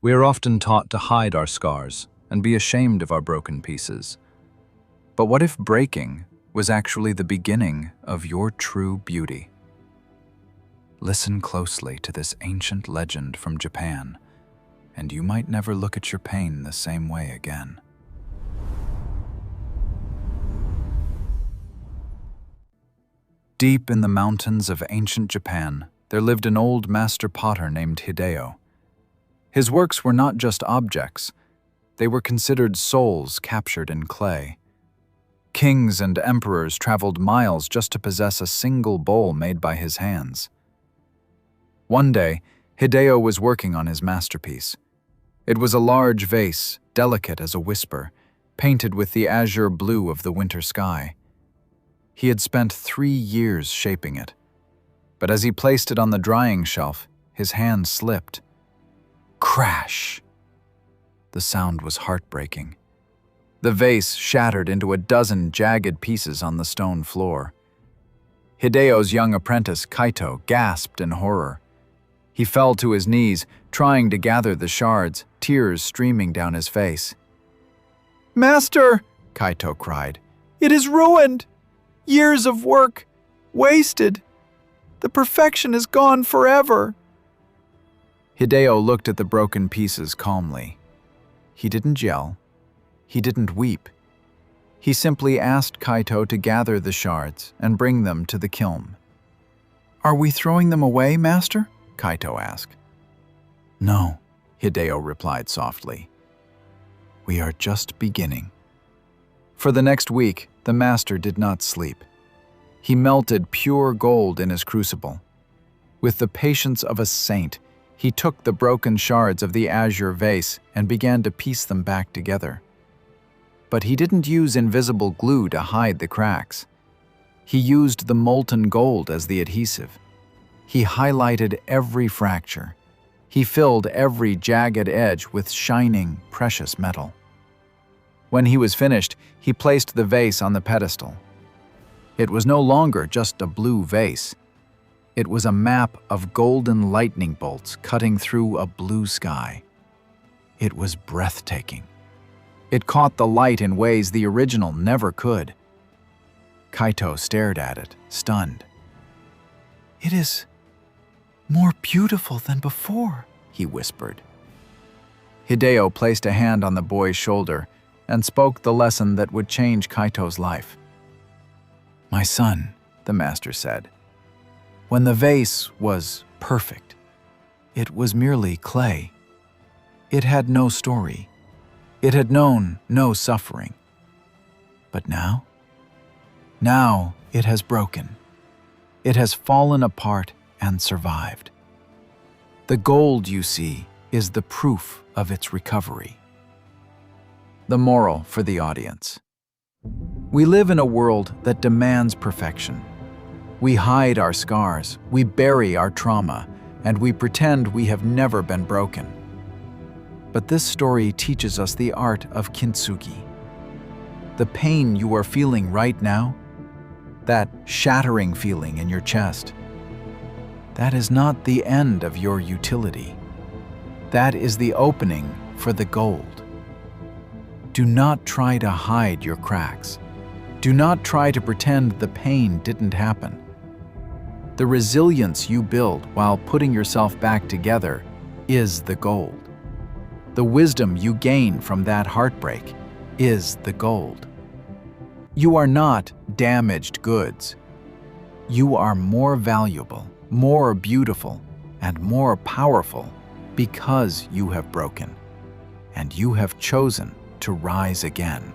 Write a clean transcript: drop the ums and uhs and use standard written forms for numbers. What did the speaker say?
We are often taught to hide our scars and be ashamed of our broken pieces. But what if breaking was actually the beginning of your true beauty? Listen closely to this ancient legend from Japan, and you might never look at your pain the same way again. Deep in the mountains of ancient Japan, there lived an old master potter named Hideo. His works were not just objects, they were considered souls captured in clay. Kings and emperors traveled miles just to possess a single bowl made by his hands. One day, Hideo was working on his masterpiece. It was a large vase, delicate as a whisper, painted with the azure blue of the winter sky. He had spent 3 years shaping it. But as he placed it on the drying shelf, his hand slipped. Crash! The sound was heartbreaking. The vase shattered into a dozen jagged pieces on the stone floor. Hideo's young apprentice, Kaito, gasped in horror. He fell to his knees, trying to gather the shards, tears streaming down his face. "Master!" Kaito cried. "It is ruined! Years of work, wasted! The perfection is gone forever!" Hideo looked at the broken pieces calmly. He didn't yell. He didn't weep. He simply asked Kaito to gather the shards and bring them to the kiln. "Are we throwing them away, Master?" Kaito asked. "No," Hideo replied softly. "We are just beginning." For the next week, the master did not sleep. He melted pure gold in his crucible. With the patience of a saint, he took the broken shards of the azure vase and began to piece them back together. But he didn't use invisible glue to hide the cracks. He used the molten gold as the adhesive. He highlighted every fracture. He filled every jagged edge with shining, precious metal. When he was finished, he placed the vase on the pedestal. It was no longer just a blue vase. It was a map of golden lightning bolts cutting through a blue sky. It was breathtaking. It caught the light in ways the original never could. Kaito stared at it, stunned. "It is more beautiful than before," he whispered. Hideo placed a hand on the boy's shoulder and spoke the lesson that would change Kaito's life. "My son," the master said, "when the vase was perfect, it was merely clay. It had no story. It had known no suffering. But now it has broken. It has fallen apart and survived. The gold you see is the proof of its recovery." The moral for the audience. We live in a world that demands perfection. We hide our scars, we bury our trauma, and we pretend we have never been broken. But this story teaches us the art of Kintsugi. The pain you are feeling right now, that shattering feeling in your chest, that is not the end of your utility. That is the opening for the gold. Do not try to hide your cracks. Do not try to pretend the pain didn't happen. The resilience you build while putting yourself back together is the gold. The wisdom you gain from that heartbreak is the gold. You are not damaged goods. You are more valuable, more beautiful, and more powerful because you have broken, and you have chosen to rise again.